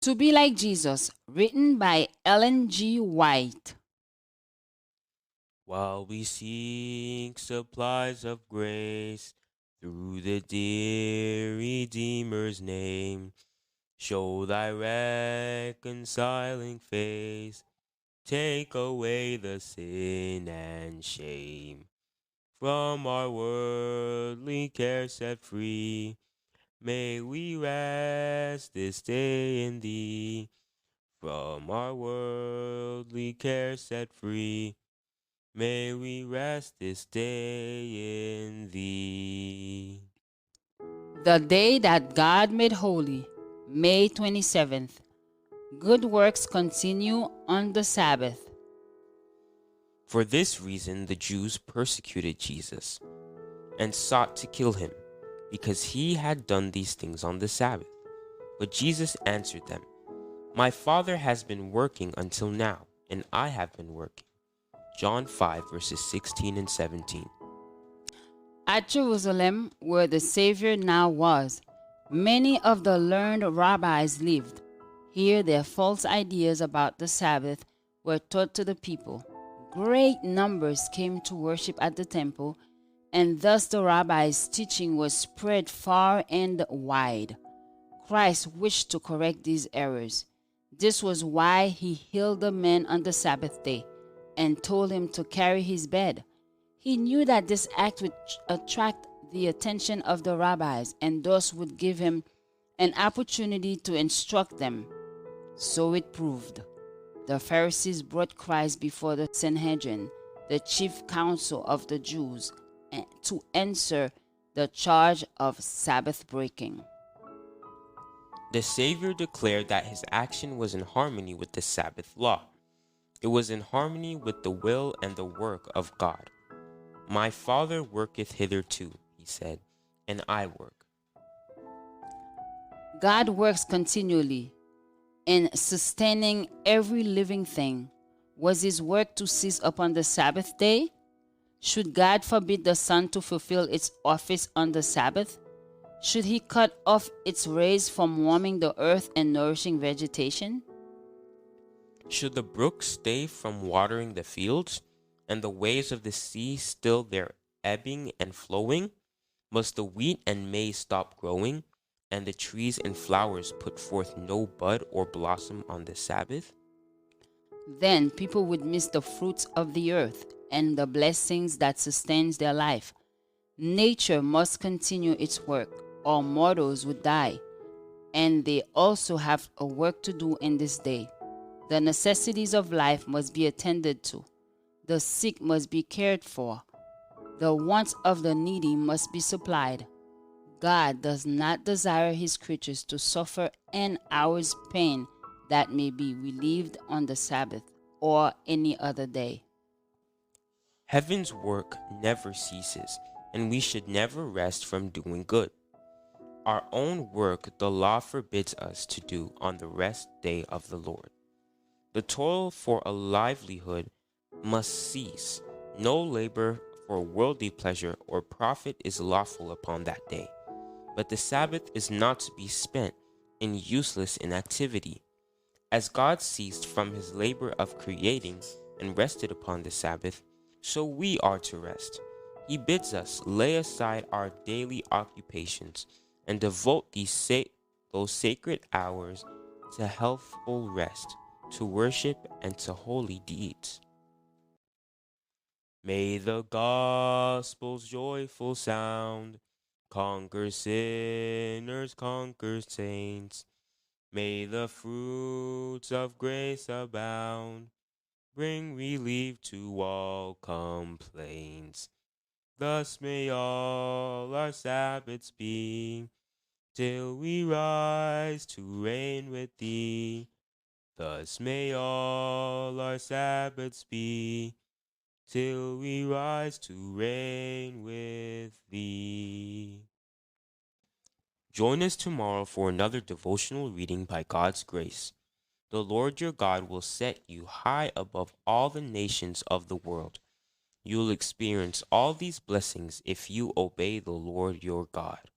To Be Like Jesus, written by Ellen G. White. While we seek supplies of grace through the dear Redeemer's name, show thy reconciling face, take away the sin and shame. From our worldly care set free, may we rest this day in thee. From our worldly care set free, may we rest this day in thee. The Day That God Made Holy, May 27th. Good works continue on the Sabbath. For this reason, the Jews persecuted Jesus and sought to kill him, because he had done these things on the Sabbath. But Jesus answered them, My Father has been working until now, and I have been working. John 5, verses 16 and 17. At Jerusalem, where the Savior now was, many of the learned rabbis lived. Here their false ideas about the Sabbath were taught to the people. Great numbers came to worship at the temple, and thus the rabbis' teaching was spread far and wide. Christ wished to correct these errors. This was why he healed the man on the Sabbath day and told him to carry his bed. He knew that this act would attract the attention of the rabbis and thus would give him an opportunity to instruct them. So it proved. The Pharisees brought Christ before the Sanhedrin, the chief council of the Jews, to answer the charge of Sabbath breaking. The Savior declared that his action was in harmony with the Sabbath law. It was in harmony with the will and the work of God. My Father worketh hitherto, he said, and I work. God works continually in sustaining every living thing. Was his work to cease upon the Sabbath day? Should God forbid the sun to fulfill its office on the Sabbath? Should he cut off its rays from warming the earth and nourishing vegetation? Should the brooks stay from watering the fields, and the waves of the sea still their ebbing and flowing? Must the wheat and maize stop growing, and the trees and flowers put forth no bud or blossom on the Sabbath? Then people would miss the fruits of the earth and the blessings that sustains their life. Nature must continue its work, or mortals would die. And they also have a work to do in this day. The necessities of life must be attended to. The sick must be cared for. The wants of the needy must be supplied. God does not desire his creatures to suffer an hour's pain that may be relieved on the Sabbath or any other day. Heaven's work never ceases, and we should never rest from doing good. Our own work the law forbids us to do on the rest day of the Lord. The toil for a livelihood must cease. No labor for worldly pleasure or profit is lawful upon that day. But the Sabbath is not to be spent in useless inactivity. As God ceased from his labor of creating and rested upon the Sabbath, so we are to rest. He bids us lay aside our daily occupations and devote those sacred hours to healthful rest, to worship, and to holy deeds. May the gospel's joyful sound conquer sinners, conquer saints. May the fruits of grace abound, bring relief to all complaints. Thus may all our Sabbaths be, till we rise to reign with thee. Thus may all our Sabbaths be, till we rise to reign with thee. Join us tomorrow for another devotional reading by God's grace. The Lord your God will set you high above all the nations of the world. You'll experience all these blessings if you obey the Lord your God.